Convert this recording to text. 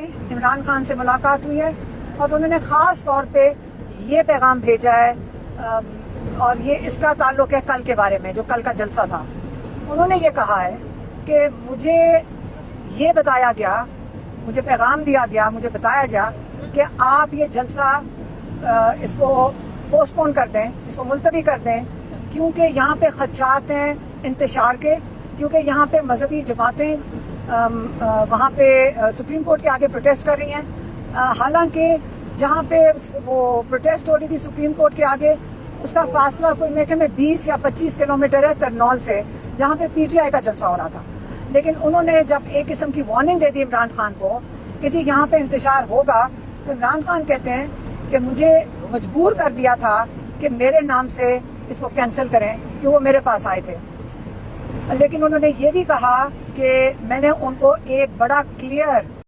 इमरान खान से मुलाकात हुई है और उन्होंने ख़ास तौर पे ये पैगाम भेजा है और ये इसका ताल्लुक है कल के बारे में, जो कल का जलसा था। उन्होंने ये कहा है कि मुझे ये बताया गया, मुझे पैगाम दिया गया, मुझे बताया गया कि आप ये जलसा इसको पोस्टपोन कर दें, इसको मुलतवी कर दें, क्योंकि यहाँ पे खदशात हैं इंतशार के, क्योंकि यहाँ पे मजहबी जमातें वहाँ पे सुप्रीम कोर्ट के आगे प्रोटेस्ट कर रही हैं। हालांकि जहाँ पे वो प्रोटेस्ट हो रही थी सुप्रीम कोर्ट के आगे, उसका फासला कोई मेरे ख्याल में 20 या 25 किलोमीटर है करनौल से, जहाँ पे पीटीआई का जलसा हो रहा था। लेकिन उन्होंने जब एक किस्म की वार्निंग दे दी इमरान खान को कि जी यहाँ पे इंतशार होगा, तो इमरान खान कहते हैं कि मुझे मजबूर कर दिया था कि मेरे नाम से इसको कैंसिल करें, कि वो मेरे पास आए थे। लेकिन उन्होंने ये भी कहा कि मैंने उनको एक बड़ा क्लियर